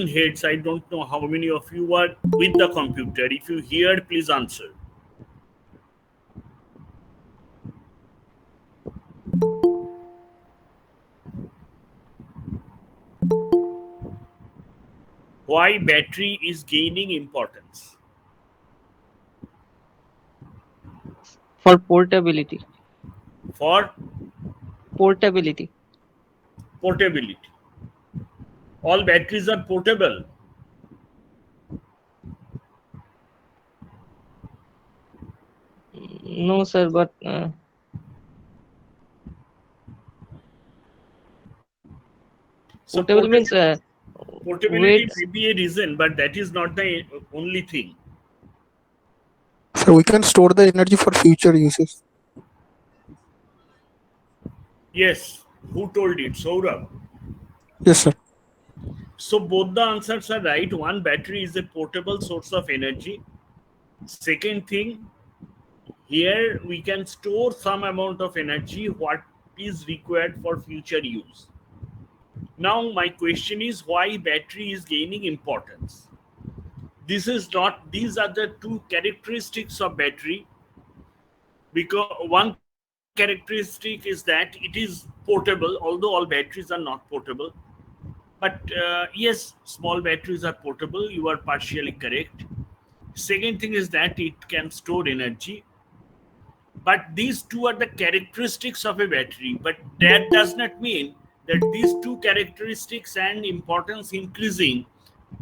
heads. I don't know how many of you are with the computer. If you hear, please answer. Why battery is gaining importance? For portability. For Portability. portability. All batteries are portable. No, sir, but So portable means portability weights. may be a reason, but that is not the only thing. So we can store the energy for future uses. Yes. Who told it? Saurabh. Yes, sir. So both the answers are right. One, battery is a portable source of energy. Second thing, here we can store some amount of energy what is required for future use. Now my question is why battery is gaining importance. This is not, these are the two characteristics of battery, because one characteristic is that it is portable, although all batteries are not portable. But yes, small batteries are portable, you are partially correct. Second thing is that it can store energy. But these two are the characteristics of a battery, but that does not mean that these two characteristics and importance increasing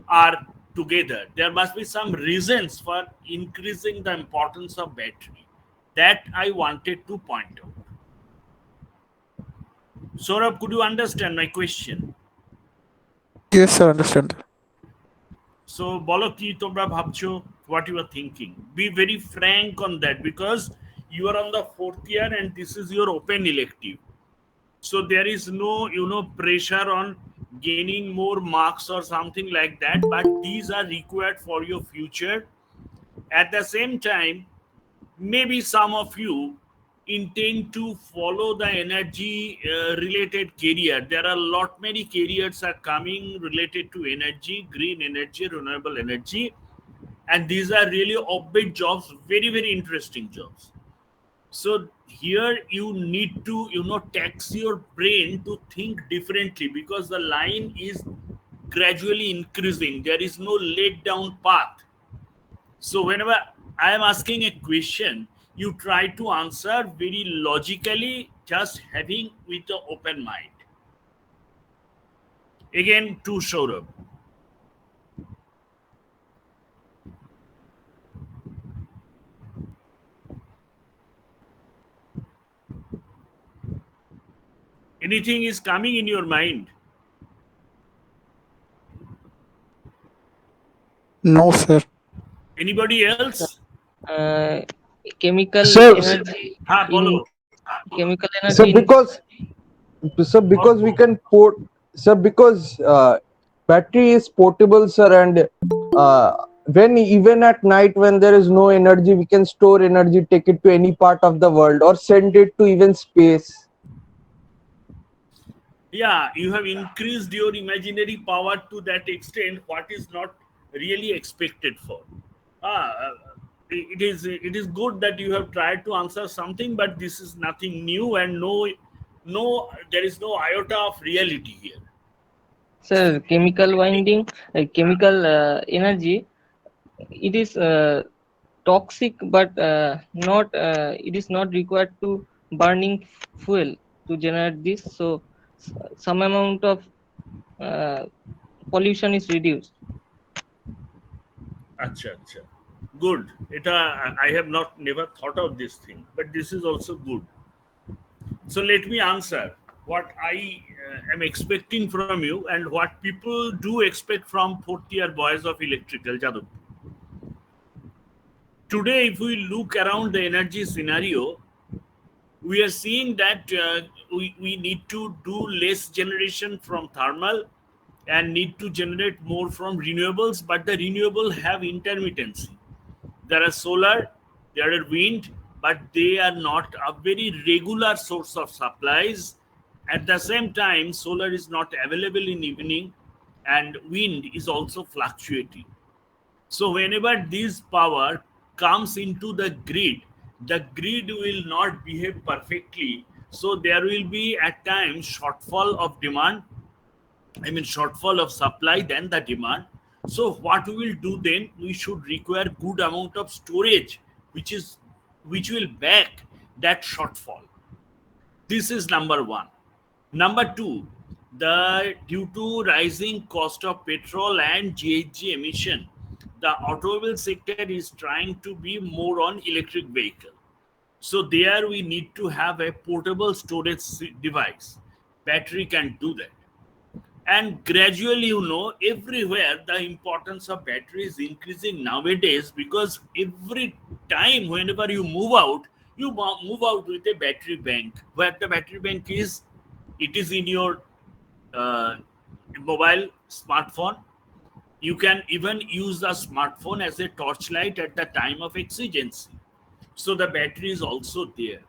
are together. There must be some reasons for increasing the importance of battery that I wanted to point out. Saurabh, could you understand my question? Yes, sir. Understand. So bolo ki tomra bhabcho, what you are thinking. Be very frank on that, because you are on the fourth year and this is your open elective. So there is no pressure on gaining more marks or something like that, but these are required for your future. At the same time, maybe some of you intend to follow the energy related career. There are a lot many careers are coming related to energy, green energy, renewable energy, and these are really offbeat jobs, very very interesting jobs. So here you need to tax your brain to think differently, because the line is gradually increasing. There is no laid down path. So whenever I am asking a question, you try to answer very logically, just having with the open mind. Again, to Saurabh. Anything is coming in your mind? No, sir. Anybody else? uh, chemical So, energy Ha, in bolo. chemical so energy in because so because we can port, sir, because battery is portable, sir, and uh, when even at night when there is no energy, we can store energy, take it to any part of the world, or send it to even space. Yeah, you have increased your imaginary power to that extent, what is not really expected for. Ah, it is good that you have tried to answer something, but this is nothing new, and there is no iota of reality here. sir, chemical winding, chemical energy, it is toxic, but not it is not required to burning fuel to generate this, so some amount of uh, pollution is reduced. Acha, acha. Good. I have not never thought of this thing, but this is also good. So let me answer what I am expecting from you and what people do expect from fourth year boys of electrical Jadoo. Today, if we look around the energy scenario, we are seeing that we need to do less generation from thermal and need to generate more from renewables, but the renewable have intermittency. There are solar, there are wind, but they are not a very regular source of supplies. At the same time, solar is not available in evening, and wind is also fluctuating. So whenever this power comes into the grid will not behave perfectly. So there will be at times shortfall of demand, I mean shortfall of supply than the demand. So what we will do then? We should require good amount of storage, which will back that shortfall. This is number one. Number two, the due to rising cost of petrol and GHG emission, the automobile sector is trying to be more on electric vehicle. So there we need to have a portable storage device. Battery can do that. And gradually, everywhere the importance of battery is increasing nowadays, because every time whenever you move out, you move out with a battery bank. Where the battery bank is, it is in your uh, mobile smartphone. You can even use the smartphone as a torchlight at the time of exigency. So the battery is also there.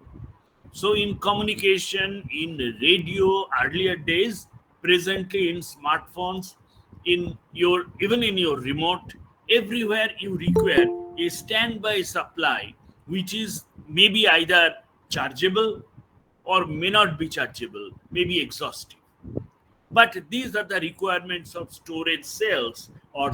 So in communication, in radio, earlier days, presently in smartphones, in your even in your remote, everywhere you require a standby supply, which is maybe either chargeable or may not be chargeable, maybe exhaustive. But these are the requirements of storage cells or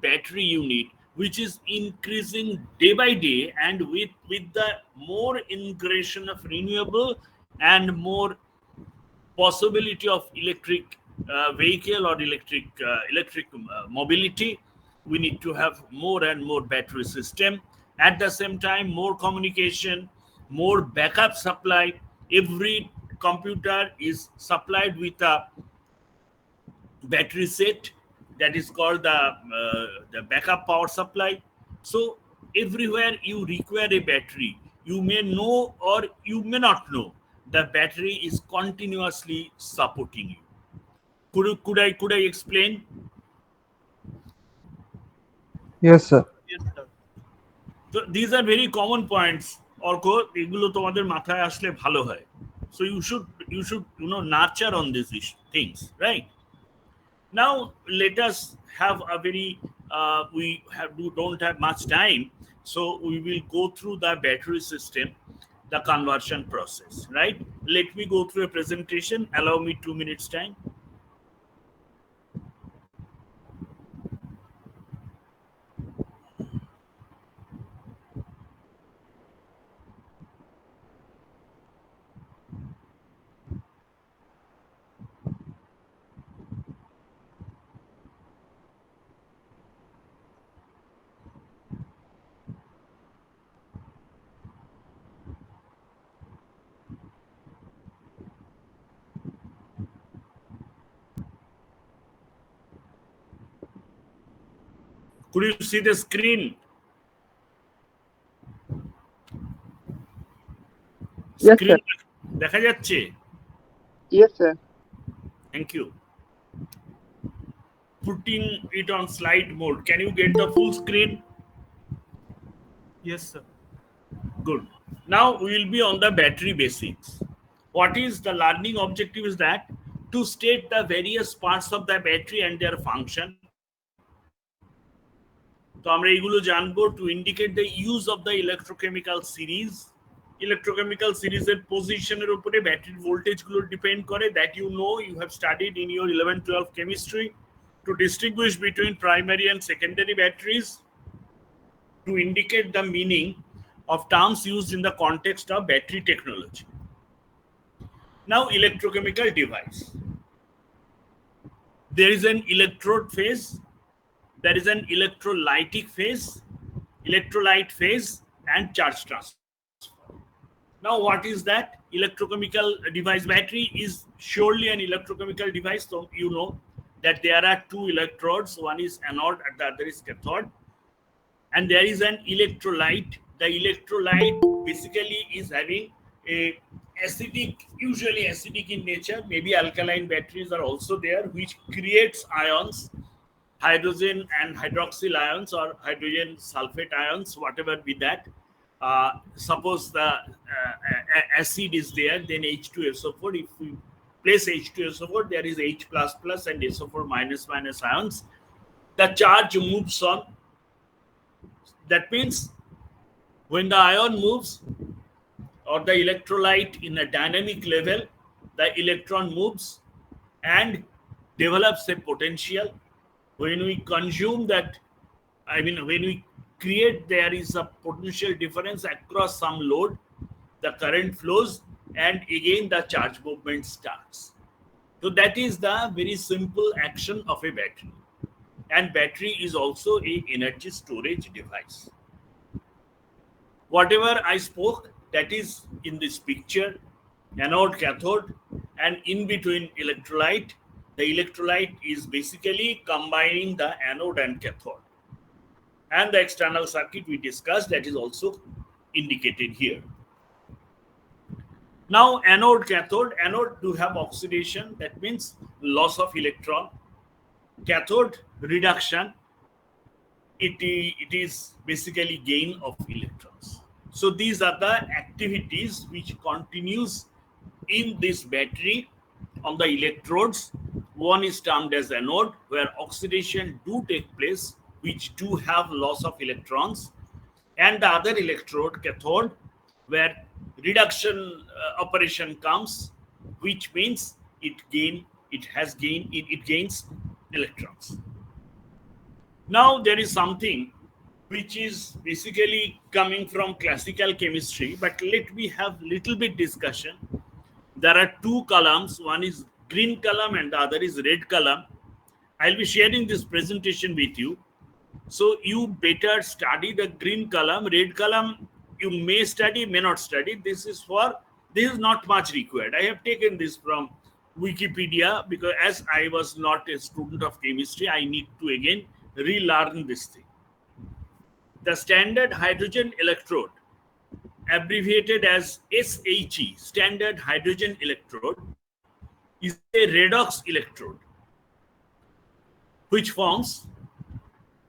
battery unit, which is increasing day by day, and with the more integration of renewable and more possibility of electric vehicle or electric mobility, we need to have more and more battery system. At the same time, more communication, more backup supply. Every computer is supplied with a battery set, that is called the backup power supply. So everywhere you require a battery, you may know or you may not know, the battery is continuously supporting you. Could I explain? Yes, sir. Yes, sir. So these are very common points, Arka, এগুলো তোমাদের মাথায় আসলে ভালো হয়. So you should nurture on these things, right? Now let us have a very we don't have much time, so we will go through the battery system, the conversion process. Right? Let me go through a presentation. Allow me 2 minutes time. Could you see the screen? Yes, Screen sir. দেখা যাচ্ছে? Yes, sir. Thank you. Putting it on slide mode. Can you get the full screen? Yes, sir. Good. Now we will be on the battery basics. What is the learning objective is that to state the various parts of the battery and their function. তো আমরা এগুলো জানবো, to indicate the use of the electrochemical series. Electrochemical series এর পজিশনের উপরে ব্যাটারির voltage গুলো depend করে, that you have studied in your 11-12 chemistry, to distinguish between primary and secondary batteries, to indicate the meaning of terms used in the context of battery technology. Now, electrochemical device. There is an electrode phase, there is an electrolytic phase, electrolyte phase, and charge transfer. Now, what is that? Electrochemical device battery is surely an electrochemical device. So you know that there are two electrodes, one is anode and the other is cathode, and there is an electrolyte. The electrolyte basically is having a acidic, usually acidic in nature, maybe alkaline batteries are also there, which creates ions, hydrogen and hydroxyl ions or hydrogen sulfate ions, whatever be that. Suppose the acid is there, then H2SO4. If we place H2SO4, there is H plus plus and SO4 minus minus ions. The charge moves on. That means when the ion moves or the electrolyte in a dynamic level, the electron moves and develops a potential. When we consume that, I mean, when we create, there is a potential difference across some load, the current flows, and again the charge movement starts. So that is the very simple action of a battery. And battery is also a energy storage device. Whatever I spoke, that is in this picture, anode, cathode, and in between electrolyte. The electrolyte is basically combining the anode and cathode. And the external circuit we discussed, that is also indicated here. Now, anode, cathode. Anode do have oxidation, that means loss of electron. Cathode, reduction. It is basically gain of electrons. So these are the activities which continues in this battery on the electrodes. One is termed as anode, where oxidation do take place, which do have loss of electrons, and the other electrode, cathode, where reduction operation comes, which means it gains electrons. Now there is something which is basically coming from classical chemistry, but let me have little bit discussion. There are two columns, one is green column and the other is red column. I'll be sharing this presentation with you. So you better study the green column. Red column you may study, may not study. This is not much required. I have taken this from Wikipedia because as I was not a student of chemistry, I need to again relearn this thing. The standard hydrogen electrode, abbreviated as SHE, standard hydrogen electrode, is a redox electrode, which forms,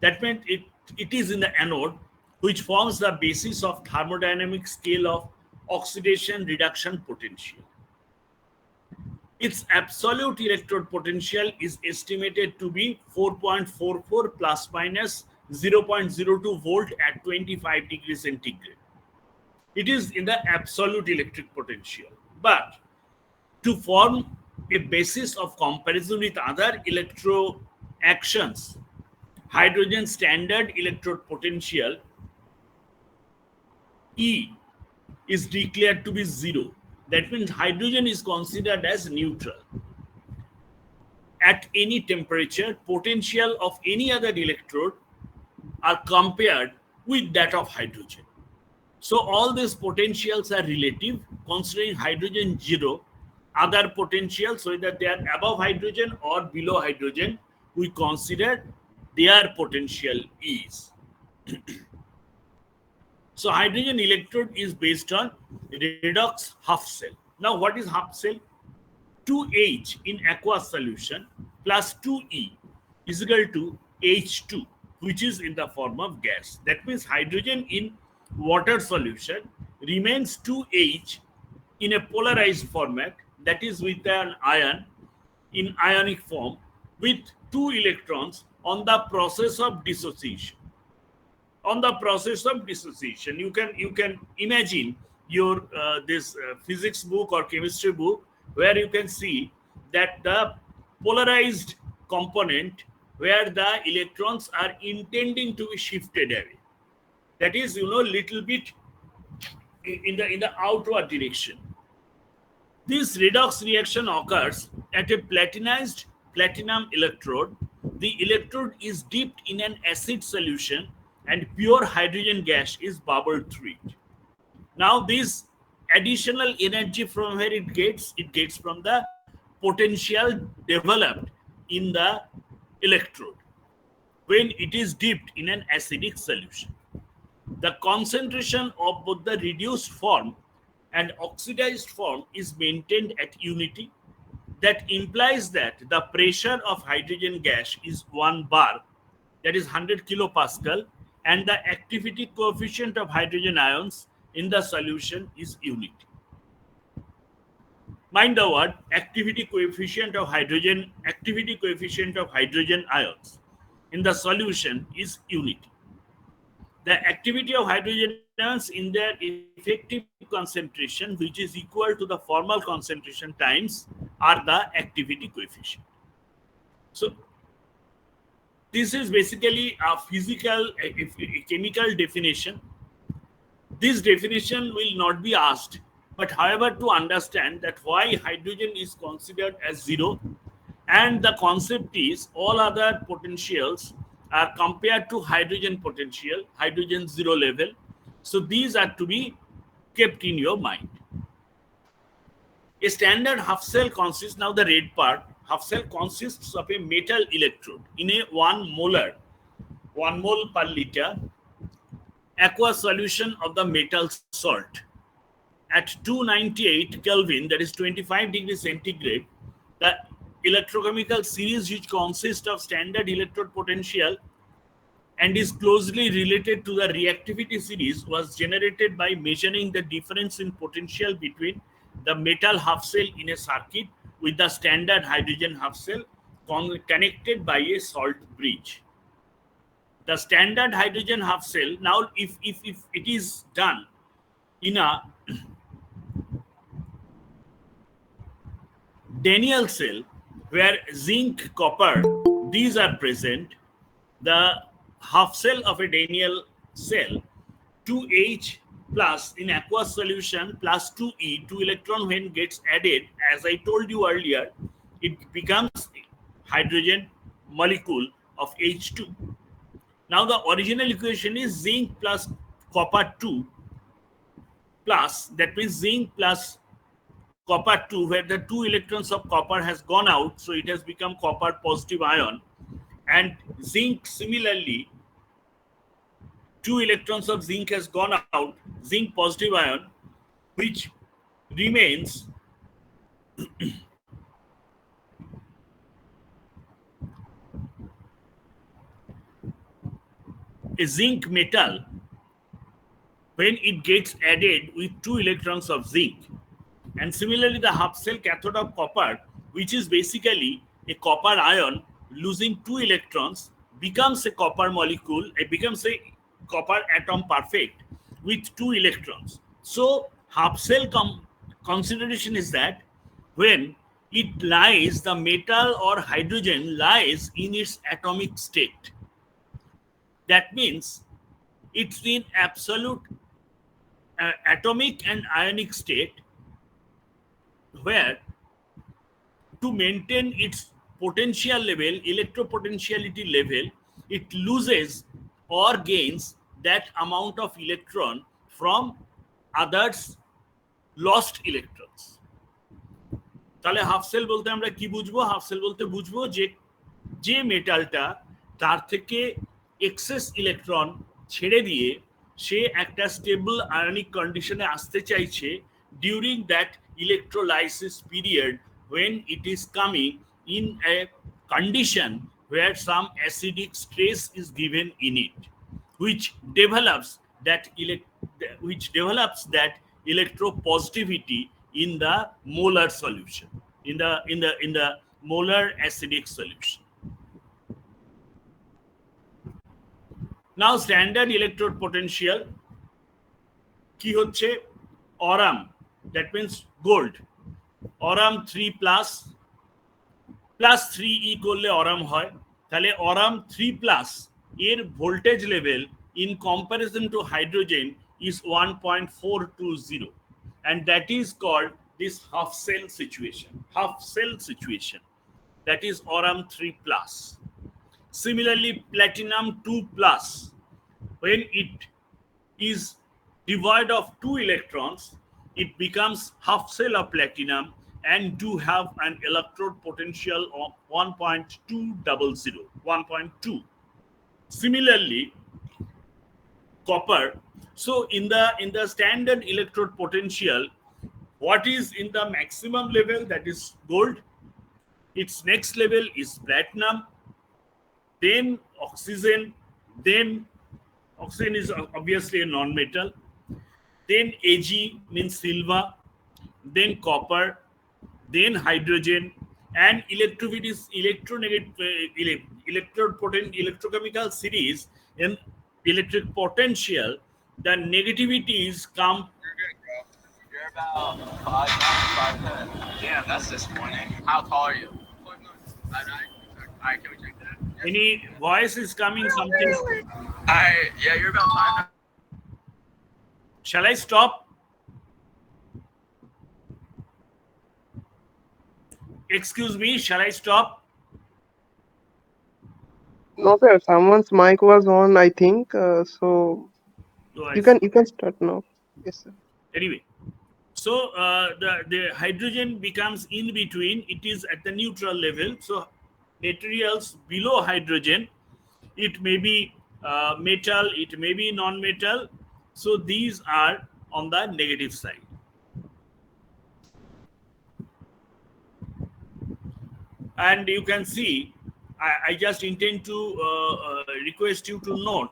that means it is in the anode, which forms the basis of thermodynamic scale of oxidation reduction potential. Its absolute electrode potential is estimated to be 4.44 plus minus 0.02 volt at 25 degrees centigrade. It is in the absolute electric potential. But to form a basis of comparison with other electro actions, hydrogen standard electrode potential E is declared to be 0. That means hydrogen is considered as neutral. At any temperature, potential of any other electrode are compared with that of hydrogen. So all these potentials are relative, considering hydrogen 0. Other potentials, whether they are above hydrogen or below hydrogen, we consider their potential is. So hydrogen electrode is based on redox half cell. Now what is half cell? 2H in aqueous solution plus 2E is equal to H2, which is in the form of gas. That means hydrogen in water solution remains 2H in a polarized format, that is with an ion in ionic form with 2 electrons on the process of dissociation. On the process of dissociation, you can imagine your this physics book or chemistry book, where you can see that the polarized component where the electrons are intending to be shifted away, that is little bit in the outward direction. This redox reaction occurs at a platinized platinum electrode. The electrode is dipped in an acid solution and pure hydrogen gas is bubbled through it. Now this additional energy from where it gets from the potential developed in the electrode when it is dipped in an acidic solution. The concentration of both the reduced form and oxidized form is maintained at unity. That implies that the pressure of hydrogen gas is 1 bar, that is 100 kilopascal, and the activity coefficient of hydrogen ions in the solution is unity. Mind the word activity coefficient of hydrogen ions in the solution is unity. The activity of hydrogen ions in their effective concentration, which is equal to the formal concentration times, are the activity coefficient. So this is basically a a chemical definition. This definition will not be asked, but however, to understand that why hydrogen is considered as zero, and the concept is all other potentials are compared to hydrogen potential, hydrogen zero level. So these are to be kept in your mind. A standard half cell consists, now the red part, half cell consists of a metal electrode in a 1 mole per liter aqueous solution of the metal salt. At 298 Kelvin, that is 25 degrees centigrade, the electrochemical series, which consists of standard electrode potential and is closely related to the reactivity series, was generated by measuring the difference in potential between the metal half cell in a circuit with the standard hydrogen half cell connected by a salt bridge. The standard hydrogen half cell, now if it is done in a Daniell cell where zinc, copper, these are present, the half cell of a Daniell cell, 2H plus in aqueous solution plus 2E, 2 electron when gets added, as I told you earlier, it becomes hydrogen molecule of H2. Now the original equation is zinc plus copper 2 plus, that means zinc plus copper 2, where the 2 electrons of copper has gone out, so it has become copper positive ion, and zinc similarly 2 electrons of zinc has gone out, zinc positive ion, which remains a zinc metal when it gets added with 2 electrons of zinc. And similarly, the half cell cathode of copper, which is basically a copper ion losing 2 electrons, becomes a copper molecule, it becomes a copper atom perfect with 2 electrons. So half cell consideration is that when it lies, the metal or hydrogen lies in its atomic state. That means it's in absolute atomic and ionic state, where to maintain its potential level, electropotentiality level, it loses or gains that amount of electron from others lost electrons. তাহলে half sell বলতে আমরা কি বুঝবো? Half sell বলতে বুঝবো যে যে মেটালটা তার থেকে এক্সেস ইলেকট্রন ছেড়ে দিয়ে সে একটা স্টেবল আয়নিক কন্ডিশনে আসতে চাইছে during that electrolysis period, when it is coming in a condition where some acidic stress is given in it, which develops that electropositivity in the molar solution, in the molar acidic solution. Now standard electrode potential কি হচ্ছে? Aurum, that means gold. Aurum 3 plus 3e করলে aurum হয়, তাহলে aurum 3 plus এর voltage level in comparison to hydrogen is 1.420, and that is called this half cell situation, that is aurum 3 plus. Similarly, platinum 2 plus, when it is devoid of 2 electrons, it becomes half cell of platinum and do have an electrode potential of 1.200, 1.2. Similarly, copper. So in the standard electrode potential, what is in the maximum level? That is gold. Its next level is platinum, then oxygen, then oxygen is obviously a non-metal, then Ag means silver, then copper, then hydrogen, and electrochemical series in electric potential. The negativities come. You're about 5 minutes. Damn, that's disappointing. How tall are you? 5'9". Alright, can we check that? Any voice is coming, something. Alright, yeah, you're about 5'9". Shall I stop? Excuse me, shall I stop? No, sir. Someone's mic was on, I think. So So you can start now. Yes, sir. anyway, so the hydrogen becomes in between. It is at the neutral level. So materials below hydrogen, it may be metal, it may be non-metal. So these are on the negative side. And you can see, I just intend to request you to note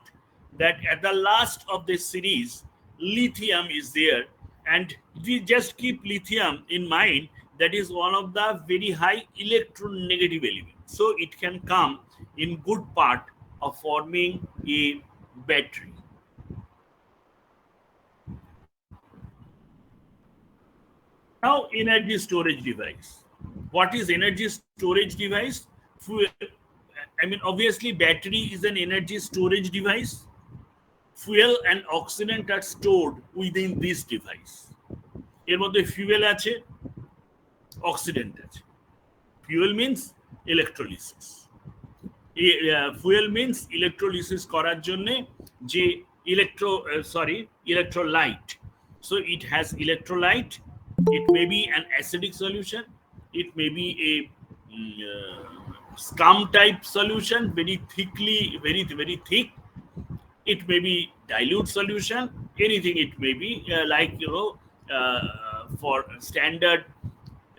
that at the last of this series, lithium is there, and we just keep lithium in mind. That is one of the very high electronegative elements, so it can come in good part of forming a battery. Now, energy storage device. What is energy storage device? Fuel. I mean, obviously, battery is an energy storage device. Fuel and oxidant are stored within this device. এর মধ্যে fuel আছে, oxidant আছে. Fuel means electrolysis. Fuel means electrolysis করার জন্য যে electrolyte. So it has electrolyte. It may be an acidic solution. It may be a scum type solution, very thickly, very thick. It may be dilute solution. Anything it may be, like for standard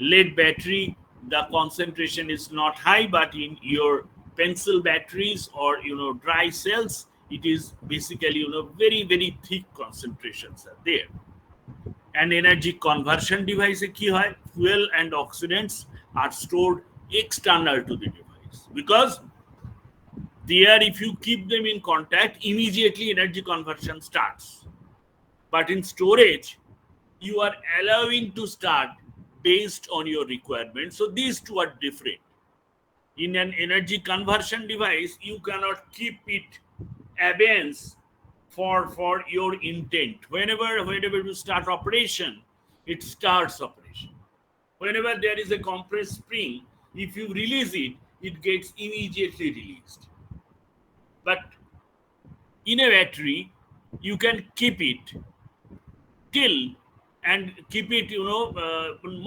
lead battery, the concentration is not high, but in your pencil batteries or dry cells, it is basically very thick concentrations are there. And energy conversion device কি হয়? Fuel and oxidants are stored external to the device, because there, if you keep them in contact, immediately energy conversion starts. But in storage, you are allowing to start based on your requirements. So these two are different. In an energy conversion device, you cannot keep it abeyance for your intent. Whenever you start operation, it starts operation. Whenever there is a compressed spring, if you release it, it gets immediately released. But in a battery, you can keep it till and keep it,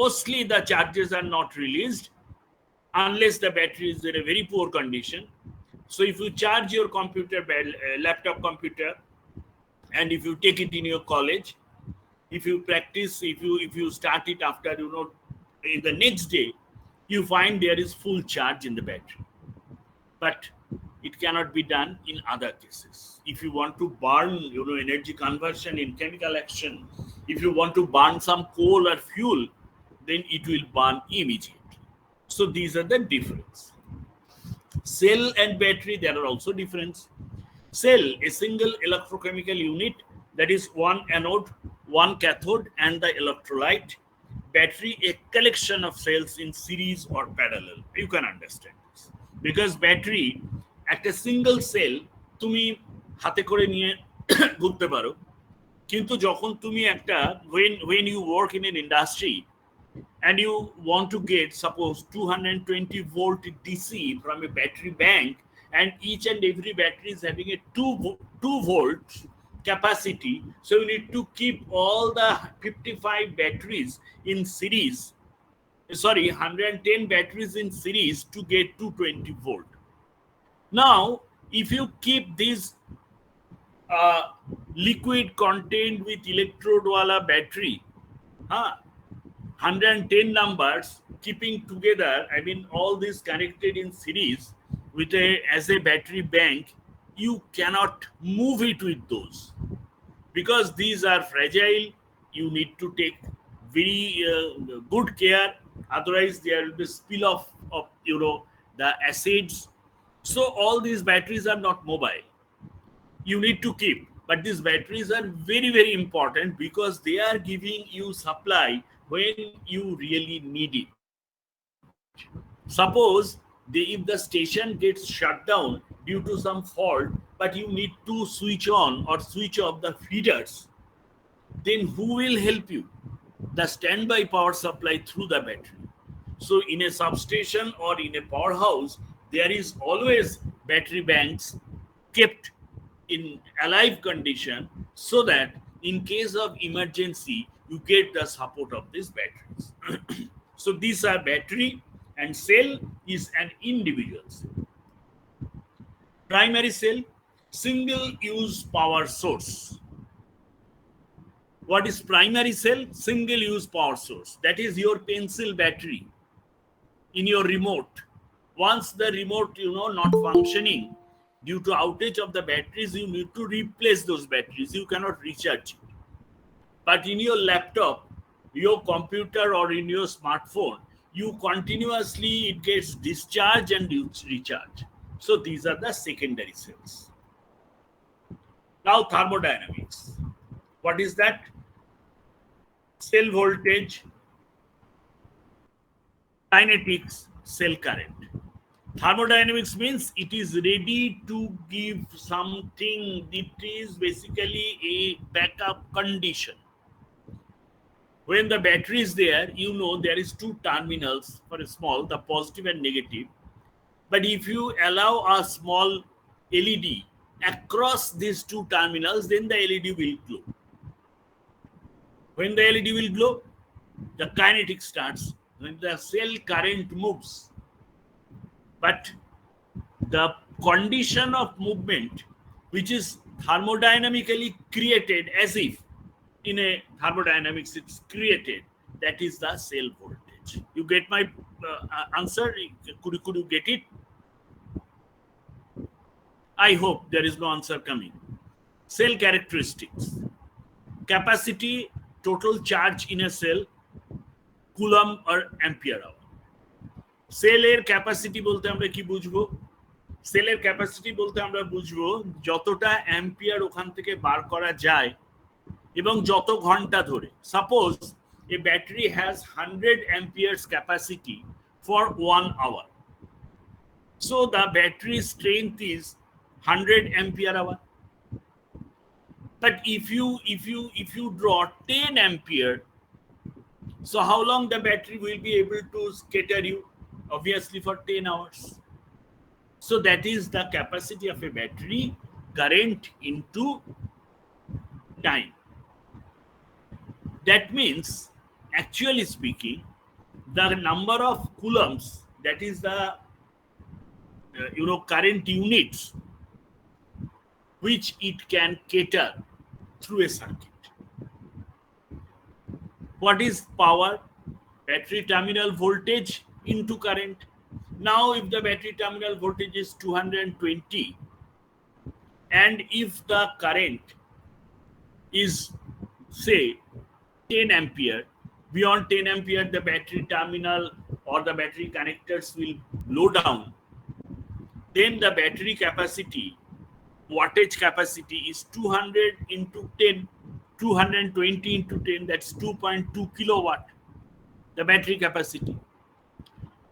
mostly the charges are not released unless the battery is in a very poor condition. So if you charge your computer, laptop computer, and if you take it in your college, if you practice, if you start it after, in the next day, you find there is full charge in the battery. But it cannot be done in other cases. If you want to burn, energy conversion in chemical action, if you want to burn some coal or fuel, then it will burn immediately. So these are the difference. Cell and battery, there are also difference. Cell, a single electrochemical unit, that is one anode, one cathode, and the electrolyte. Battery, a collection of cells in series or parallel. You can understand this. Because battery, একটা single cell তুমি হাতে করে নিয়ে ঘুরতে পারো, কিন্তু যখন তুমি একটা when you work in an industry and you want to get, suppose, 220 volt DC from a battery bank, and each and every battery is having a 2 volt capacity, so you need to keep all the 55 batteries in series, 110 batteries in series to get 220 volt. Now, if you keep this liquid contained with electrode wala battery, 110 numbers keeping together, I mean all these connected in series with as a battery bank, you cannot move it with those, because these are fragile. You need to take very good care Otherwise, there will be spill off of the acids. So all these batteries are not mobile. You need to keep, but these batteries are very important because they are giving you supply when you really need it. Suppose if the station gets shut down due to some fault, but you need to switch on or switch off the feeders, then who will help you? The standby power supply through the battery. So in a substation or in a powerhouse, there is always battery banks kept in alive condition so that in case of emergency, you get the support of these batteries. So these are battery, and cell is an individual cell. Primary cell, single use power source. What is primary cell? Single use power source. That is your pencil battery in your remote. Once the remote not functioning due to outage of the batteries, you need to replace those batteries. You cannot recharge it. But in your laptop, your computer, or in your smartphone, you continuously, it gets discharged and you recharge. So these are the secondary cells. Now thermodynamics. What is that? Cell voltage, kinetics, cell current. Thermodynamics means it is ready to give something. It is basically a backup condition. When the battery is there, there is two terminals for a small, the positive and negative. But if you allow a small LED across these two terminals, then the LED will glow. When the LED will glow, the kinetic starts. When the cell current moves, but the condition of movement, which is thermodynamically created, as if in a thermodynamics it's created, that is the cell voltage. You get my answer? Could you get it? I hope there is no answer coming. Cell characteristics: capacity, total charge in a cell, coulomb or ampere hour. সেলের capacity বলতে আমরা কি বুঝবো? সেলের capacity বলতে আমরা বুঝবো যতটা অ্যাম্পিয়ার ওখান থেকে বার করা যায় এবং যত ঘন্টা ধরে। Suppose a battery has 100 amperes capacity for 1 hour. So the battery strength is 100 ampere hour. But if you draw 10 ampere, so how long the battery will be able to scatter you? Obviously for 10 hours. So that is the capacity of a battery, current into time. That means, actually speaking, the number of coulombs, that is the current units which it can cater through a circuit. What is power? Battery terminal voltage into current. Now if the battery terminal voltage is 220 and if the current is say 10 ampere, beyond 10 ampere the battery terminal or the battery connectors will blow down, then the battery capacity, wattage capacity, is 200 into 10, 220 into 10, that's 2.2 kilowatt, the battery capacity.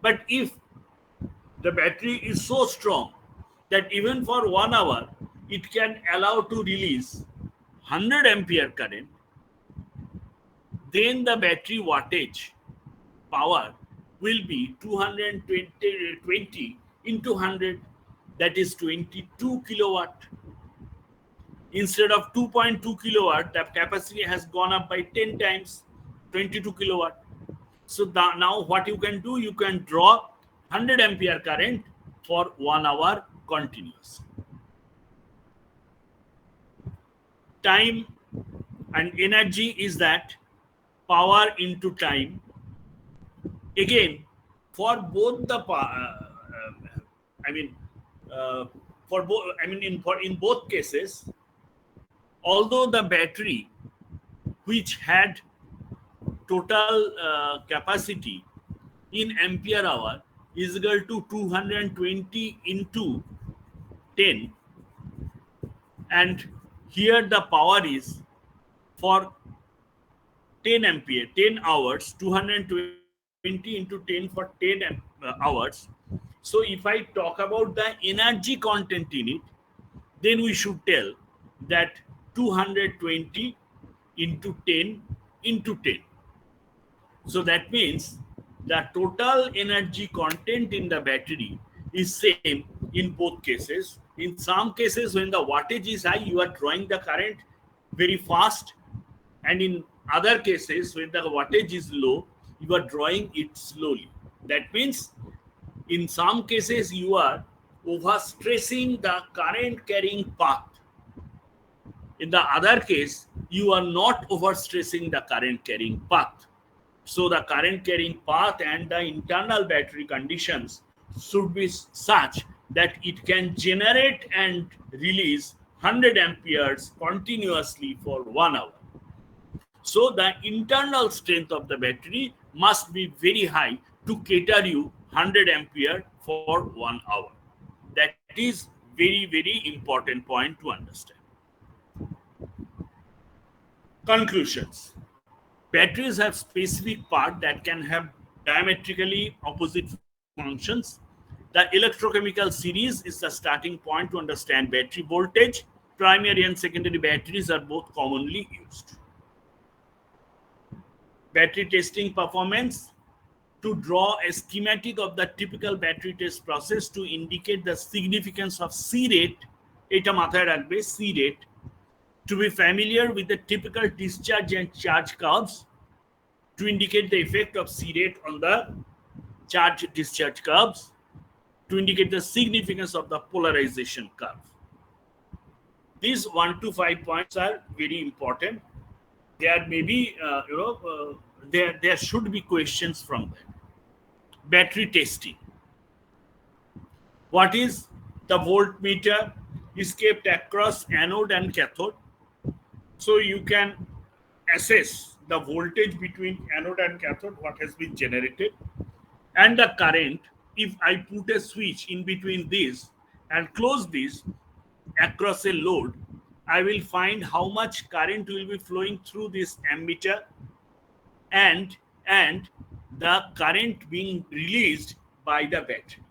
But if the battery is so strong that even for 1 hour it can allow to release 100 ampere current, then the battery wattage power will be 220 into 100, that is 22 kilowatt. Instead of 2.2 kilowatt, the capacity has gone up by 10 times, 22 kilowatt. So now what you can do, you can draw 100 ampere current for 1 hour continuous. Time and energy is that power into time. Again, for both the in both cases, although the battery which had total capacity in ampere hour is equal to 220 into 10, and here the power is for 10 ampere, 10 hours, 220 into 10 for 10 hours. So if I talk about the energy content in it, then we should tell that 220 into 10 into 10. So that means the total energy content in the battery is same in both cases. In some cases, when the wattage is high, you are drawing the current very fast, and in other cases, when the wattage is low, you are drawing it slowly. That means in some cases you are overstressing the current carrying path. In the other case, you are not overstressing the current carrying path. So the current carrying path and the internal battery conditions should be such that it can generate and release 100 amperes continuously for 1 hour. So the internal strength of the battery must be very high to cater you 100 ampere for 1 hour. That is very important point to understand. Conclusions. Batteries have specific part that can have diametrically opposite functions. The electrochemical series is the starting point to understand battery voltage. Primary and secondary batteries are both commonly used. Battery testing performance. To draw a schematic of the typical battery test process to indicate the significance of C rate, eta mathaয় রাখবে C rate, to be familiar with the typical discharge and charge curves, to indicate the effect of C rate on the charge discharge curves, to indicate the significance of the polarization curve. These 1 to 5 points are very important. There may be, there should be questions from them. Battery testing. What is the voltmeter? Is kept across anode and cathode, so you can assess the voltage between anode and cathode, what has been generated, and the current. If I put a switch in between these and close this across a load, I will find how much current will be flowing through this ammeter and the current being released by the battery.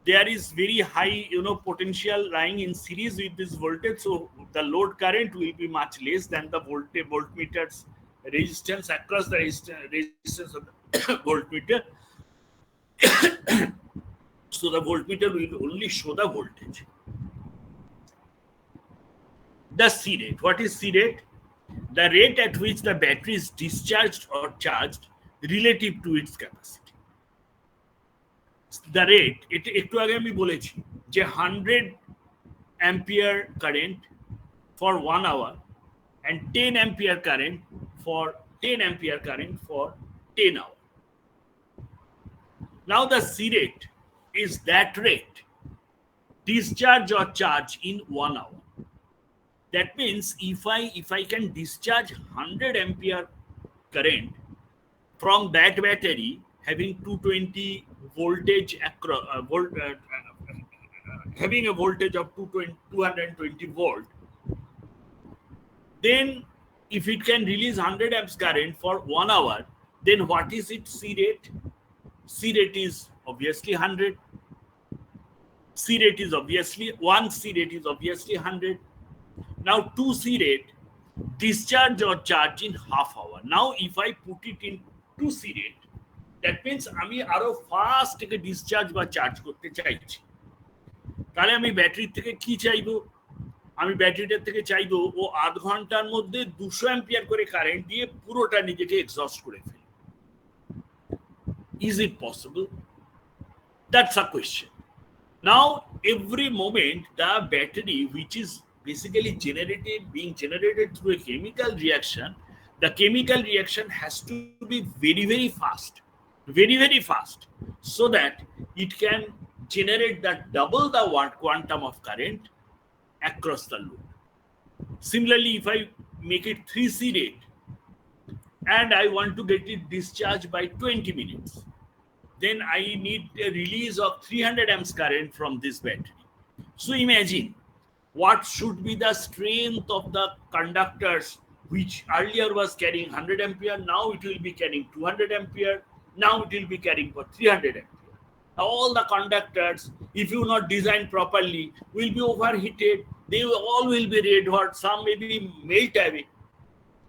There is very high potential lying in series with this voltage, so the load current will be much less than the voltmeter's resistance across the resistance of the voltmeter. So the voltmeter will only show the voltage. The C rate. What is C rate? The rate at which the battery is discharged or charged relative to its capacity. The rate, একটু আগে আমি বলেছি যে 100 ampere current for 1 hour and 10 ampere current for 10 hours. Now the C rate is that rate, discharge or charge in 1 hour. That means if I can discharge 100 ampere current from that battery having 220 voltage across having a voltage of 220 volt, then if it can release 100 amps current for 1 hour, then what is its C rate? C rate is obviously 100. C rate is obviously 100. Now 2 C rate, discharge or charge in half hour. Now if I put it in 2 C rate, that means আমি আরো fast থেকে discharge বা charge করতে চাইছি। তাহলে আমি ব্যাটারির থেকে কি চাইবো? আমি ব্যাটারিটার থেকে চাইবো ও আধ ঘন্টার মধ্যে 200 অ্যাম্পিয়ার করে কারেন্ট দিয়ে পুরোটা নিজেকে এক্সস্ট করে ফেলে। Is it possible? That's a question. Now every moment the battery, which is basically being generated through a chemical reaction, the chemical reaction has to be very fast, so that it can generate double the quantum of current across the load. Similarly, if I make it 3C rate, and I want to get it discharged by 20 minutes. Then I need a release of 300 amps current from this battery. So imagine what should be the strength of the conductors, which earlier was carrying 100 ampere, now it will be carrying 200 ampere, now it will be carrying for 300 ampere. All the conductors, if you not design properly, will be overheated. They all will be red hot. Some may be melt away.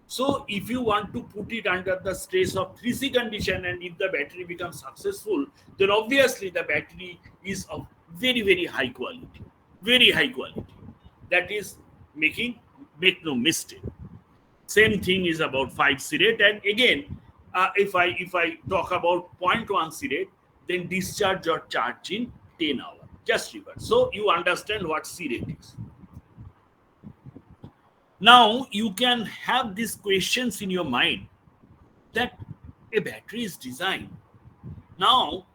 So if you want to put it under the stress of 3C condition, and if the battery becomes successful, then obviously the battery is of very, very high quality. Very high quality. That is make no mistake. Same thing is about 5C rate. And again, if I talk about 0.1C rate, then discharge or charge in 10 hours. Just reverse. So you understand what C rate is. Now you can have these questions in your mind that a battery is designed. Now,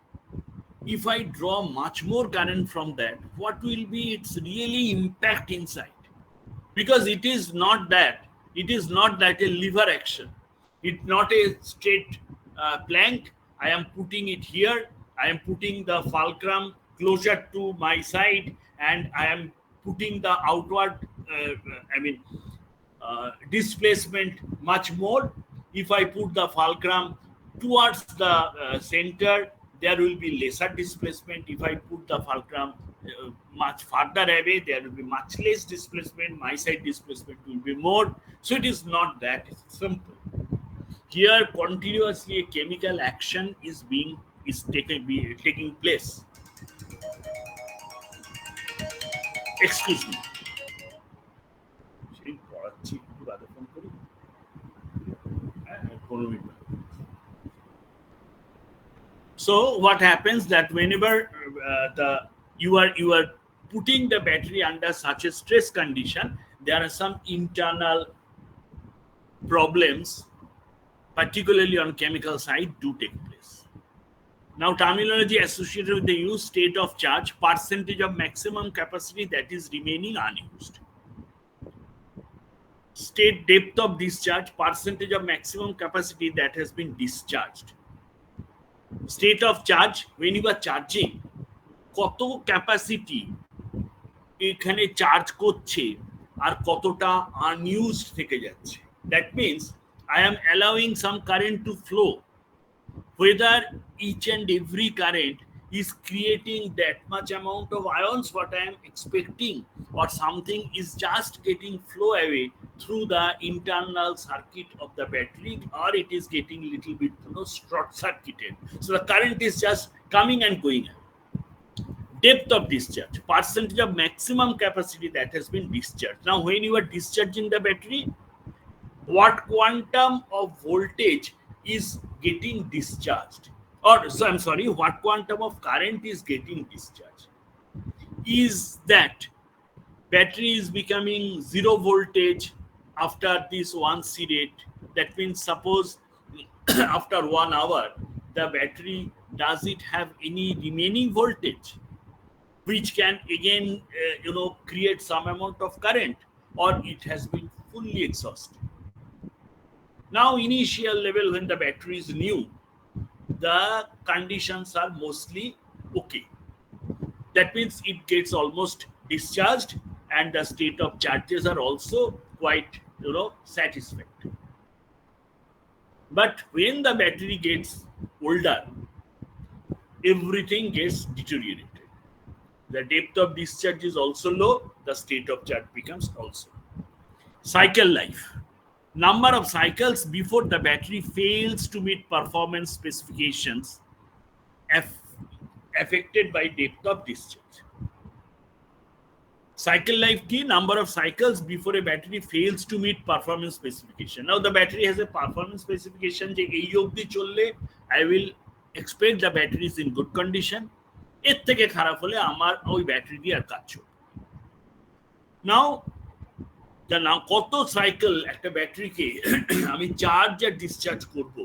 if I draw much more current from that, what will be its really impact inside? Because it is not that a lever action. It's not a straight plank. I am putting it here. I am putting the fulcrum closer to my side, and I am putting the outward displacement much more. If I put the fulcrum towards the center, there will be lesser displacement. If I put the fulcrum much further away, there will be much less displacement. My side displacement will be more. So it is not that simple. Here, continuously a chemical action is taking place. Excuse me. So what happens that whenever you are putting the battery under such a stress condition, there are some internal problems, particularly on chemical side, do take place. Now, terminology associated with the use: state of charge, percentage of maximum capacity that is remaining unused; state depth of discharge, percentage of maximum capacity that has been discharged; state of charge, when you are charging, কত capacity এখানে charge করছে আর কতটা unused থেকে যাচ্ছে। That means I am allowing some current to flow. Whether each and every current is creating that much amount of ions what I am expecting, or something is just getting flow away through the internal circuit of the battery, or it is getting little bit short circuited. So the current is just coming and going. Depth of discharge, percentage of maximum capacity that has been discharged. Now when you are discharging the battery, what quantum of voltage is getting discharged, or so I'm sorry, what quantum of current is getting discharged? Is that battery is becoming 0 voltage after this 1C rate? That means suppose after 1 hour the battery, does it have any remaining voltage which can again create some amount of current, or it has been fully exhausted? Now, initial level, when the battery is new, the conditions are mostly okay. That means it gets almost discharged, and the state of charges are also quite satisfactory. But when the battery gets older, everything gets deteriorated. The depth of discharge is also low, the state of charge becomes also. Cycle life. Number of cycles before the battery fails to meet performance specifications affected by depth of discharge. Cycle life key, number of cycles before a battery fails to meet performance specification. Now the battery has a performance specification যে এই অবধি চললে I will expect the battery is in good condition. এর থেকে খারাপ হলে আমার ওই ব্যাটারি দিয়ে আর কাজ চলবে। Now কত সাইকেল একটা ব্যাটারিকে আমি চার্জ আর ডিসচার্জ করব,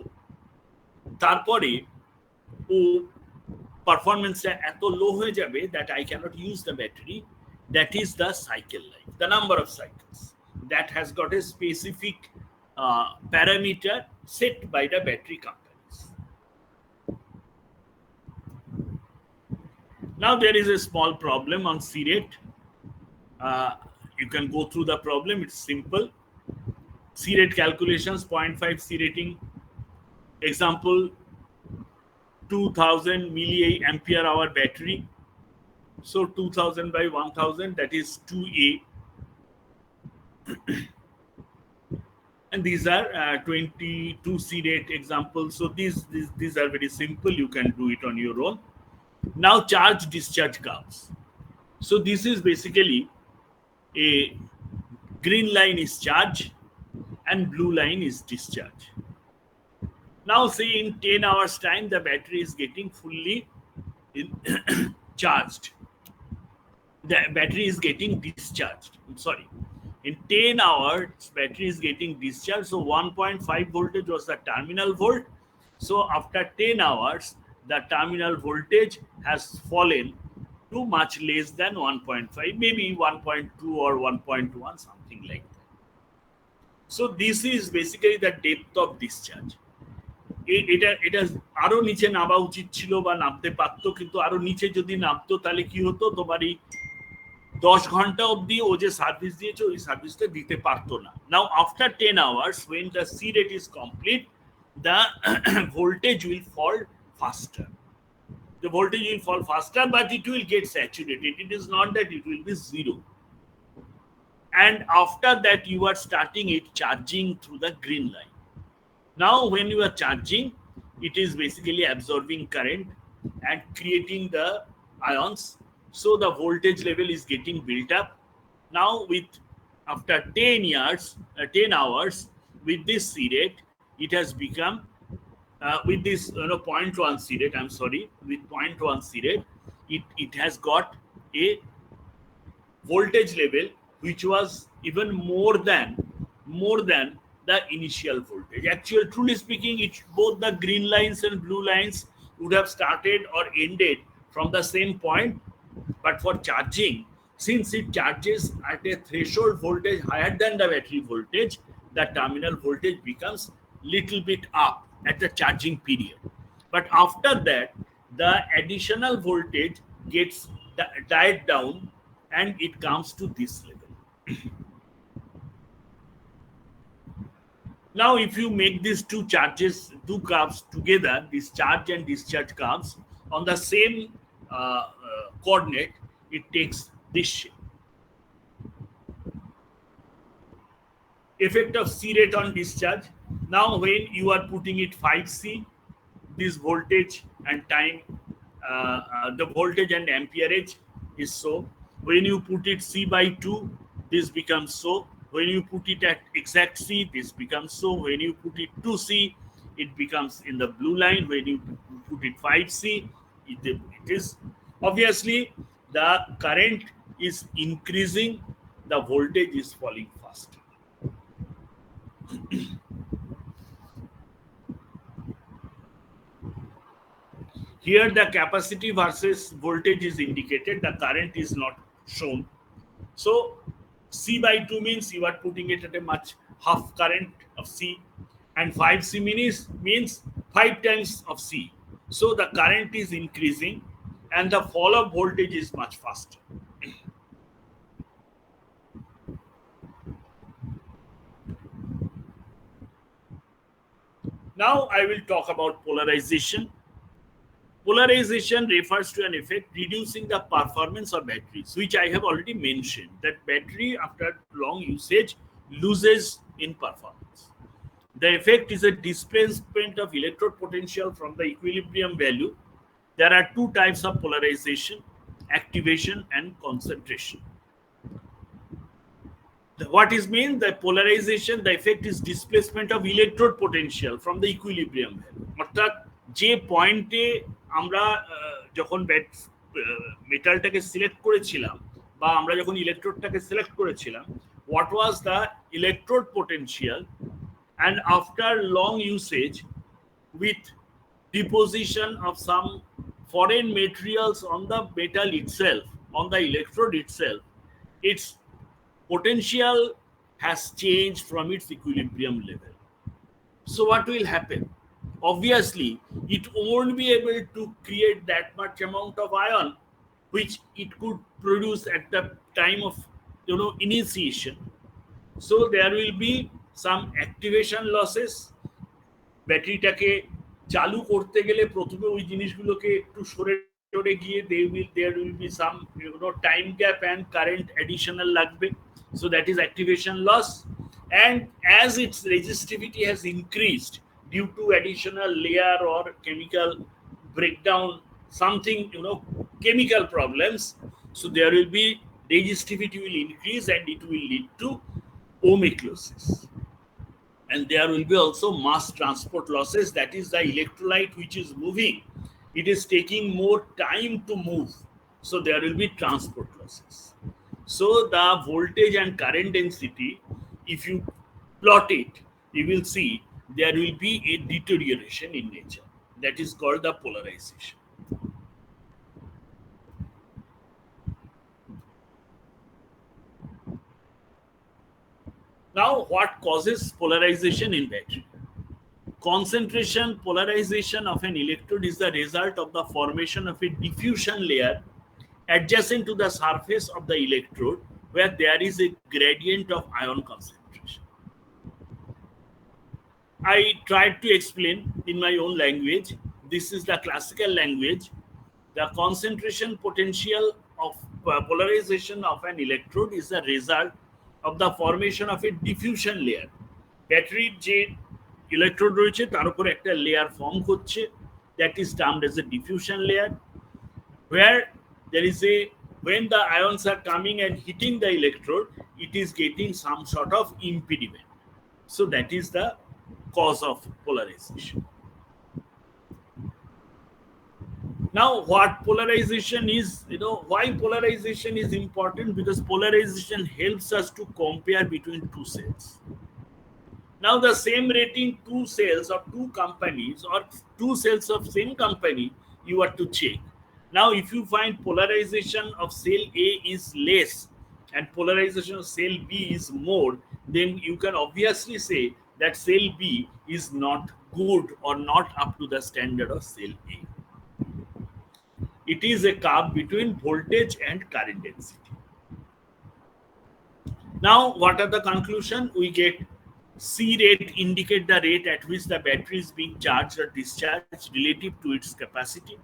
তারপরে ও পারফরমেন্সটা এত লো হয়ে যাবে that I cannot use the battery, that is the cycle life, the number of cycles that has got a specific parameter set by the battery companies. Now there is a small problem on C rate. You can go through the problem. It's simple. C rate calculations, 0.5 C rating. Example, 2000 milliampere hour battery. So 2000 by 1000, that is 2A. And these are 22 C rate examples. So these are very simple. You can do it on your own. Now charge discharge curves. So this is basically a green line is charge and blue line is discharge. Now say in 10 hours time the battery is getting fully charged. The battery is getting discharged. I'm sorry. In 10 hours battery is getting discharged. So 1.5 voltage was the terminal volt. So after 10 hours the terminal voltage has fallen to much less than 1.5, maybe 1.2 or 1.1, something like that. So this is basically the depth of discharge. এটা আরো নিচে নামা উচিত ছিল বা নামতে পারতো, কিন্তু আরো নিচে যদি নামতো তাহলে কি হতো, তোমার এই 10 ঘন্টা অবধি ও যে সার্ভিস দিয়েছে ওই সার্ভিসটা দিতে পারতো না। Now after 10 hours when the C rate is complete, the voltage will fall faster. The voltage will fall faster, but it will get saturated. It is not that it will be zero. And after that you are starting it charging through the green line. Now when you are charging, it is basically absorbing current and creating the ions. So the voltage level is getting built up. Now with after 10 hours with this C rate, it has become with this 0.1 C rate, I'm sorry, with 0.1 C rate, it has got a voltage level which was even more than the initial voltage. Actually, truly speaking, both the green lines and blue lines would have started or ended from the same point. But for charging, since it charges at a threshold voltage higher than the battery voltage, the terminal voltage becomes little bit up at the charging period. But after that, the additional voltage gets died down and it comes to this level. Now, if you make these two curves together, this charge and discharge curves on the same coordinate, it takes this shape. Effect of C rate on discharge. Now, when you are putting it 5C, this voltage and time, the voltage and amperage is so. When you put it C by 2, this becomes so. When you put it at exact C, this becomes so. When you put it 2C, it becomes in the blue line. When you put it 5C, it is obviously the current is increasing, the voltage is falling faster. Here the capacity versus voltage is indicated, the current is not shown. So C by 2 means you are putting it at a much half current of C, and 5C means 5 times of C. So the current is increasing and the fall of voltage is much faster. Now I will talk about polarization. Polarization refers to an effect reducing the performance of batteries, which I have already mentioned, that battery after long usage loses in performance. The effect is a displacement of electrode potential from the equilibrium value. There are two types of polarization: activation and concentration. What is mean? The polarization, the effect is displacement of electrode potential from the equilibrium value. অর্থাৎ যে পয়েন্টে আমরা যখন মেটালটাকে select করেছিলাম বা আমরা যখন ইলেকট্রোডটাকে select করেছিলাম, what was the electrode potential, and after long usage with deposition of some foreign materials on the metal itself, on the electrode itself, its potential has changed from its equilibrium level. So what will happen? Obviously, it won't be able to create that much amount of ion which it could produce at the time of initiation. So there will be some activation losses. ব্যাটারিটাকে চালু করতে গেলে প্রথমে ওই জিনিসগুলোকে একটু সরে টরে গিয়ে there will be some time gap and current additional লাগবে, so that is activation loss. And as its resistivity has increased due to additional layer or chemical breakdown, something chemical problems, so there will be resistivity will increase and it will lead to ohmic losses. And there will be also mass transport losses, that is the electrolyte which is moving, it is taking more time to move, so there will be transport losses. So the voltage and current density, if you plot it, you will see there will be a deterioration in nature, that is called the polarization. Now, what causes polarization in battery? Concentration polarization of an electrode is the result of the formation of a diffusion layer adjacent to the surface of the electrode where there is a gradient of ion concentration. I tried to explain in my own language. This is the classical language. The concentration potential of polarization of an electrode is the result of the formation of a diffusion layer. ব্যাটারির যে electrode রয়েছে তার উপর একটা layer form হচ্ছে, that is termed as a diffusion layer, where there is a when the ions are coming and hitting the electrode, it is getting some sort of impediment. So that is the cause of polarization. Now, what polarization is, why polarization is important? Because polarization helps us to compare between two cells. Now, the same rating two cells of two companies or two cells of same company, you are to check. Now, if you find polarization of cell A is less and polarization of cell B is more, then you can obviously say that cell B is not good or not up to the standard of cell A. It is a curve between voltage and current density. Now, what are the conclusion? We get C rate indicate the rate at which the battery is being charged or discharged relative to its capacity.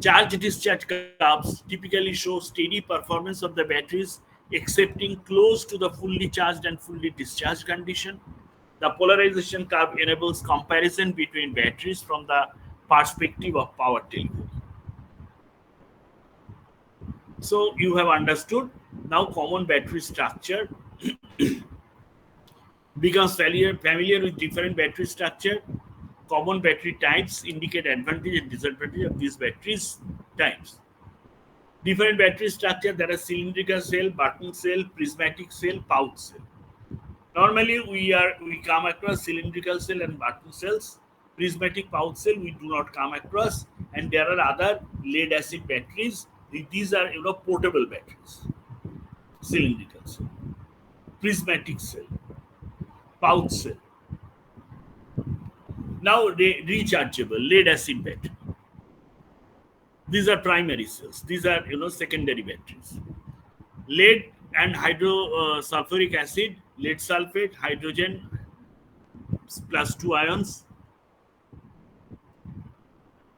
Charge discharge curves typically show steady performance of the batteries excepting close to the fully charged and fully discharged condition. The polarization curve enables comparison between batteries from the perspective of power delivery. So you have understood now common battery structure. Becomes familiar with different battery structure. Common battery types indicate advantage and disadvantage of these batteries types. Different battery structure, there are cylindrical cell, button cell, prismatic cell, pouch cell. Normally we come across cylindrical cell and button cells. Prismatic pouch cell we do not come across, and there are other lead acid batteries. These are portable batteries. Cylindrical cell, prismatic cell, pouch cell. Now rechargeable lead acid battery. These are primary cells. These are secondary batteries. Lead and sulfuric acid, lead sulfate, hydrogen plus 2 ions.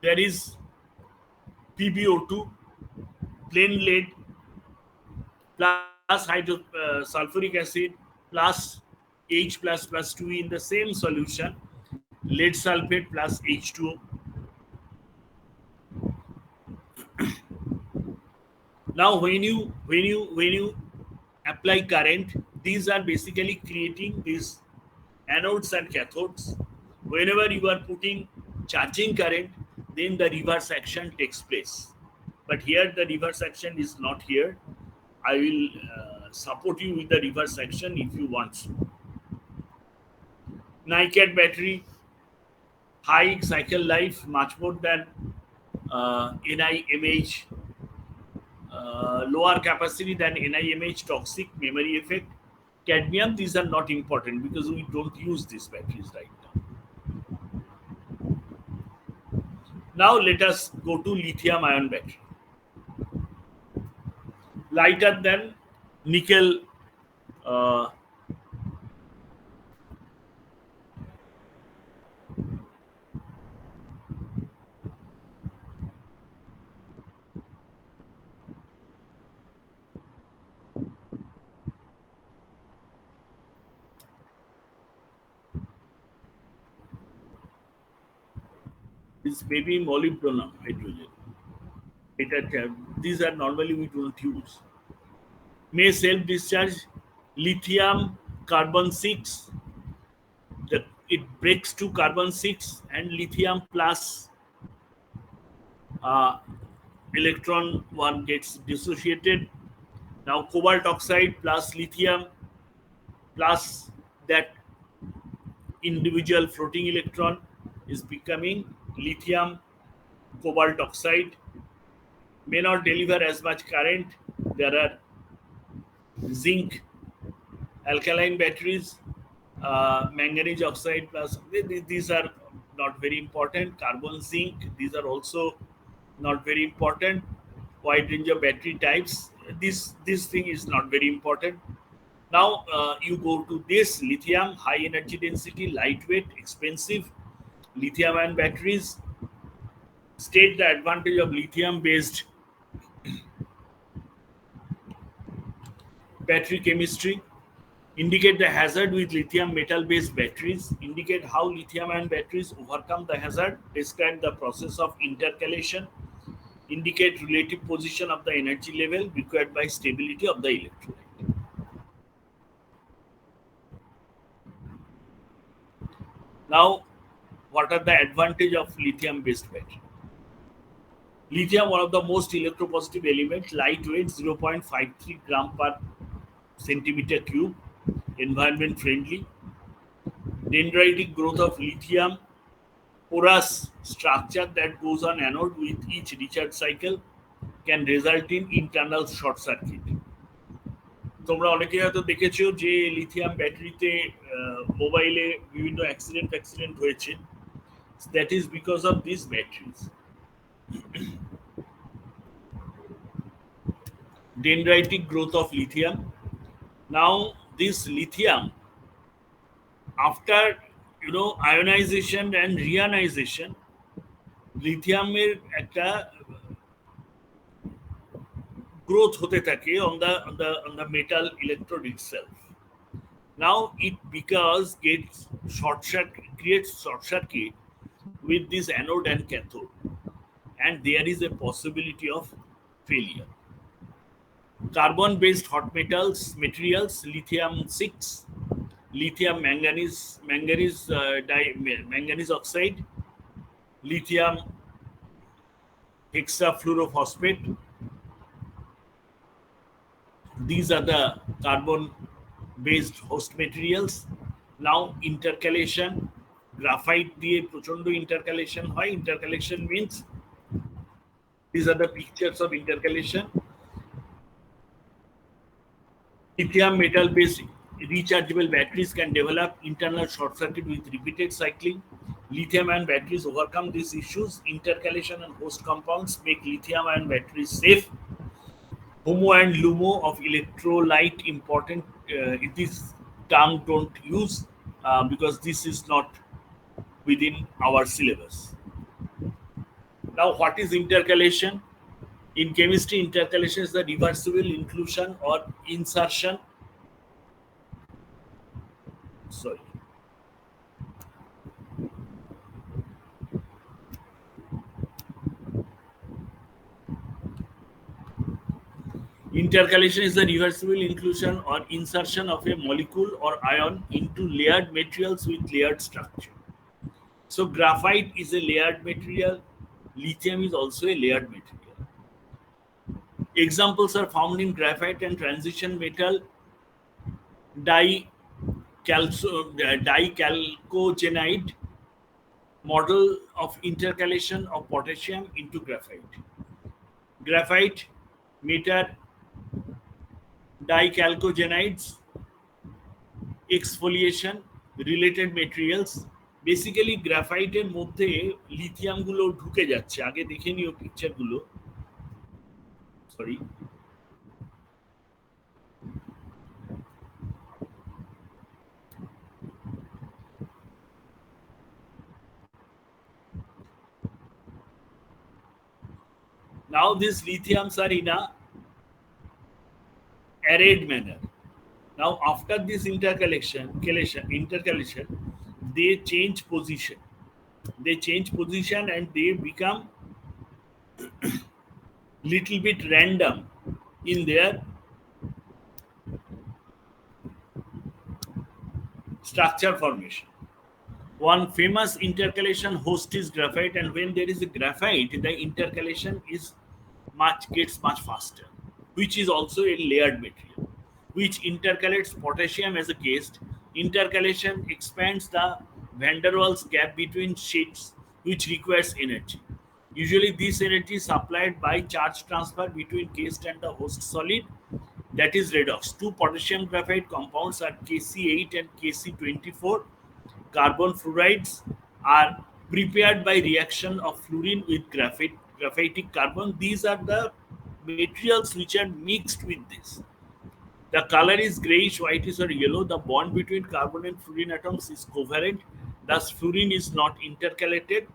There is PbO2, plain lead plus sulfuric acid plus H plus 2 in the same solution, lead sulfate plus H2O. Now, when you apply current, these are basically creating these anodes and cathodes. Whenever you are putting charging current, then the reverse action takes place. But here the reverse action is not here. I will support you with the reverse action if you want to. NiCad battery, high cycle life, much more than NiMH, lower capacity than NiMH, toxic memory effect. Cadmium, these are not important because we don't use these batteries right now. Now let us go to lithium ion battery. Lighter than nickel. Uh, is maybe molybdenum hydrogen. These are normally we don't use. May self discharge lithium carbon 6. It breaks to carbon 6 and lithium plus uh, electron 1 gets dissociated. Now cobalt oxide plus lithium plus that individual floating electron is becoming lithium cobalt oxide, may not deliver as much current. There are zinc alkaline batteries, manganese oxide plus these are not very important. Carbon zinc, these are also not very important. Wide range of battery types. This thing is not very important. Now you go to this lithium, high energy density, lightweight, expensive lithium ion batteries. State the advantage of lithium based battery chemistry. Indicate the hazard with lithium metal based batteries. Indicate how lithium ion batteries overcome the hazard. Describe the process of intercalation. Indicate relative position of the energy level required by stability of the electrolyte. Now, what are the advantage of lithium based battery? Lithium, one of the most electropositive elements, lightweight, 0.53 gram per centimeter cube, environment friendly. Dendritic growth of lithium, porous structure that goes on anode with each recharge cycle can result in internal short circuit. তোমরা অনেকে হয়তো দেখেছো যে lithium ব্যাটারিতে মোবাইলে বিভিন্ন accident হয়েছে, that is because of these batteries. Dendritic growth of lithium. Now this lithium, after ionization and reionization, লিথিয়ামের একটা growth hote থাকে on the metal electrode itself. Now it because creates short circuit with this anode and cathode, and there is a possibility of failure. Carbon based hot materials, lithium 6, lithium manganese oxide, lithium hexafluorophosphate. These are the carbon based host materials. Now intercalation, graphite দিয়ে প্রচন্ড intercalation হয়. Intercalation means these are the pictures of intercalation. Lithium metal based rechargeable batteries can develop internal short circuit with repeated cycling. Lithium ion batteries overcome these issues. Intercalation and host compounds make lithium ion batteries safe. HOMO and LUMO of electrolyte important. This term don't use because this is not within our syllabus. Now, what is intercalation? In chemistry, intercalation is the reversible inclusion or insertion. Sorry. Intercalation is the reversible inclusion or insertion of a molecule or ion into layered materials with layered structure. So graphite is a layered material. Lithium is also a layered material. Examples are found in graphite and transition metal dichalcogenide model of intercalation of potassium into graphite. Graphite, metal dichalcogenides exfoliation, related materials. Basically গ্রাফাইটের মধ্যে lithium গুলো ঢুকে যাচ্ছে, আগে দেখে নিও picture গুলো, sorry. Now these lithiums are in a arrayed manner. Now after this intercalation, they change position. They change position and they become little bit random in their structure formation. One famous intercalation host is graphite, and when there is a graphite, the intercalation is gets much faster, which is also a layered material, which intercalates potassium as a case. Intercalation expands the van der Waals gap between sheets, which requires energy. Usually, this energy is supplied by charge transfer between case and the host solid, that is redox. Two potassium graphite compounds are Kc8 and Kc24. Carbon fluorides are prepared by reaction of fluorine with graphitic carbon. These are the materials which are mixed with this. The color is grayish, whitish, or yellow. The bond between carbon and fluorine atoms is covalent. Thus, fluorine is not intercalated.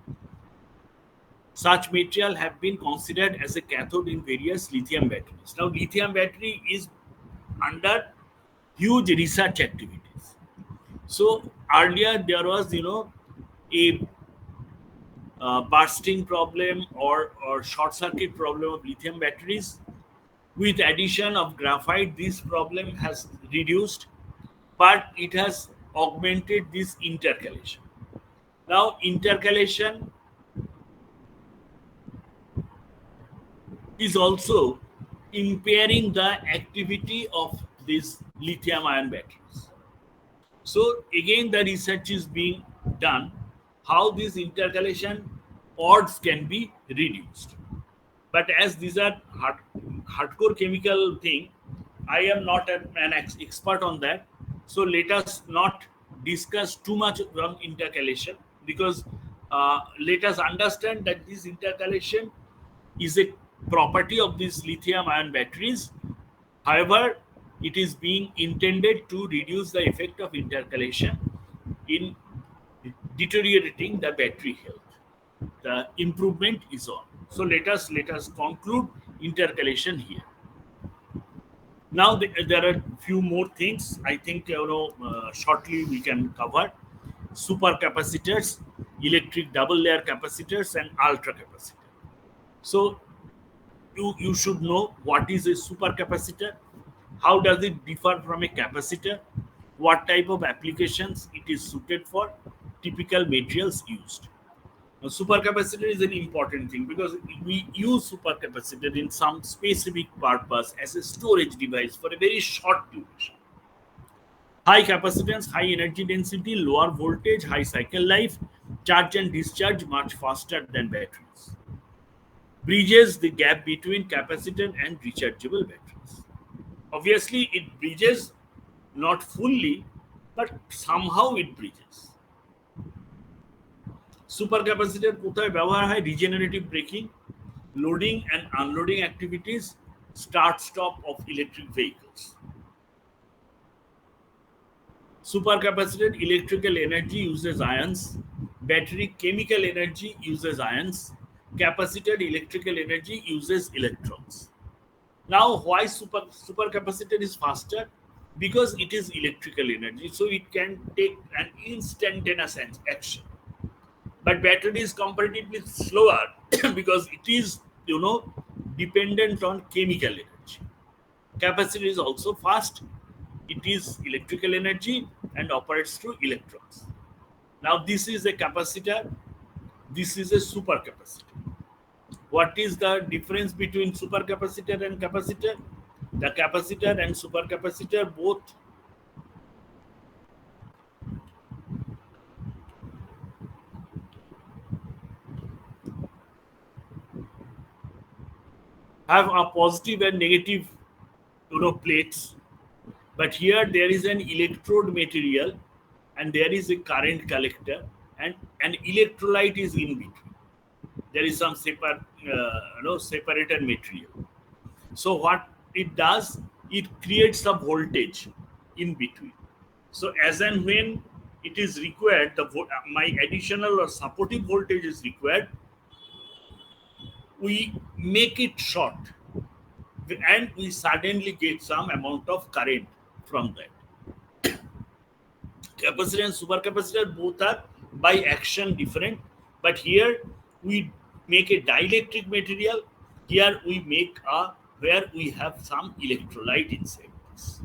Such material have been considered as a cathode in various lithium batteries. Now, lithium battery is under huge research activities. So earlier there was, a bursting problem or short circuit problem of lithium batteries. With addition of graphite, this problem has reduced, but it has augmented this intercalation. Now, intercalation is also impairing the activity of these lithium ion batteries. So again, the research is being done how this intercalation odds can be reduced. But as these are hardcore chemical thing, I am not an expert on that. So let us not discuss too much on intercalation, because let us understand that this intercalation is a property of these lithium ion batteries. However, it is being intended to reduce the effect of intercalation in deteriorating the battery health. The improvement is on. So let us conclude intercalation here. Now there are few more things. I think shortly we can cover supercapacitors, electric double layer capacitors, and ultra capacitor. So you should know what is a supercapacitor, how does it differ from a capacitor, what type of applications it is suited for, typical materials used. Now, supercapacitor is an important thing because we use supercapacitor in some specific purpose as a storage device for a very short duration. High capacitance, high energy density, lower voltage, high cycle life, charge and discharge much faster than batteries. Bridges the gap between capacitor and rechargeable batteries. Obviously, it bridges not fully, but somehow it bridges. Supercapacitor কোথায় ব্যবহার হয়? Regenerative braking, loading and unloading activities, start stop of electric vehicles. Supercapacitor electrical energy uses ions, battery chemical energy uses ions, capacitor electrical energy uses electrons. Now, why supercapacitor is faster? Because it is electrical energy, so it can take an instantaneous action. But battery is comparatively slower because it is, dependent on chemical energy. Capacitor is also fast. It is electrical energy and operates through electrons. Now, this is a capacitor. This is a supercapacitor. What is the difference between supercapacitor and capacitor? The capacitor and supercapacitor both have a positive and negative, plates. But here there is an electrode material and there is a current collector and an electrolyte is in between. There is some separator material. So what it does, it creates a voltage in between. So as and when it is required, my additional or supportive voltage is required, we make it short and we suddenly get some amount of current from that. Capacitor and supercapacitor both are by action different, but here we make a dielectric material. Here we make a where we have some electrolyte inside this.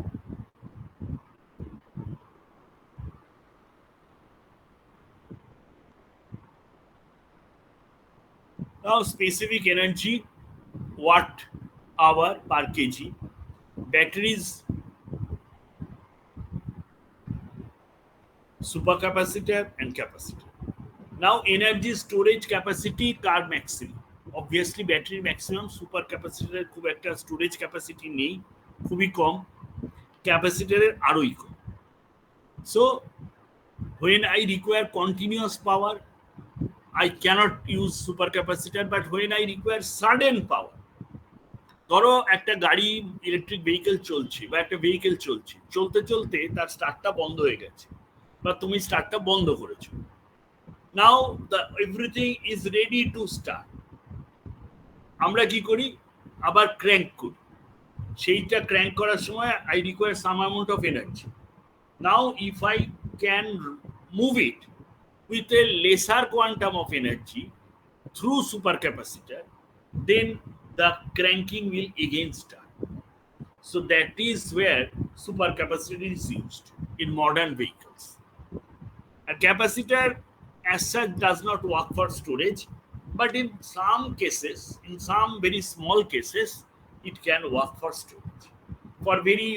Now specific energy watt hour per kg. Batteries, supercapacitor and capacitor. Now energy storage capacity car maximum. Obviously battery maximum, supercapacitor খুব একটা storage capacity নেই, খুবই কম, ক্যাপাসিটরের আরোই কম. So when I require continuous power, I cannot use supercapacitor, but when I require sudden power, ধরো একটা গাড়ি electric vehicle চলছে বা একটা ভেহিকেল চলছে, চলতে চলতে তার স্টার্টটা বন্ধ হয়ে গেছে বা তুমি স্টার্টটা বন্ধ করেছো, now the everything is ready to start, আমরা কি করি, আবার ক্র্যাঙ্ক করি, সেইটা ক্র্যাঙ্ক করার সময় I require some amount of energy. Now if I can move it with a lesser quantum of energy through supercapacitor, then the cranking will again start. So that is where supercapacitor is used in modern vehicles. A capacitor as such does not work for storage, but in some cases, in some very small cases, it can work for storage. For very,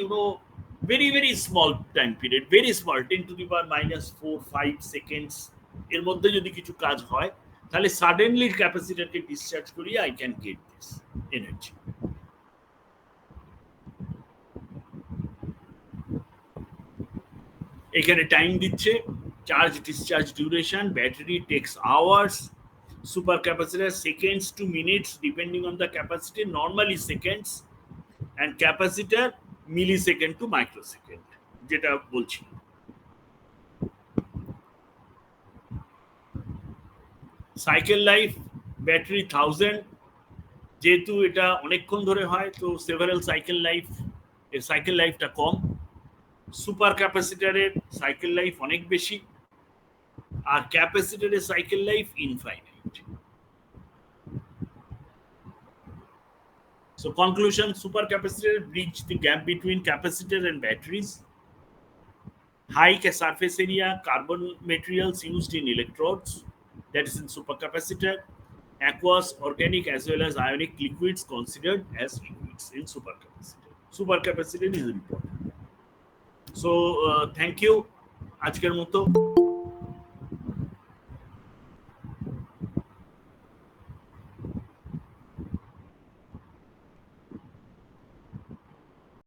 very small time period, very small, 10 to the power minus 4-5 seconds, এর মধ্যে যদি কিছু কাজ হয় তাহলে suddenly ক্যাপাসিটরকে discharge করিয়ে I can get this energy. এখানে টাইম দিচ্ছে, charge discharge duration, battery takes hours, super capacitor seconds to minutes depending on the capacity, normally seconds, and capacitor millisecond to microsecond, যেটা বলছি. Cycle life battery 1000, যেহেতু এটা অনেকক্ষণ ধরে হয় তো সেভারাল সাইকেল লাইফ, এর সাইকেল লাইফটা কম. সুপার ক্যাপাসিটরের সাইকেল লাইফ অনেক বেশি, আর ক্যাপাসিটরের cycle life infinite. So conclusion, supercapacitor bridge the gap between capacitor and batteries. High surface area carbon materials used in electrodes, that is in supercapacitor. Aqueous, organic as well as ionic liquids considered as liquids in supercapacitor. Supercapacitor is important. So thank you. আজকের মতো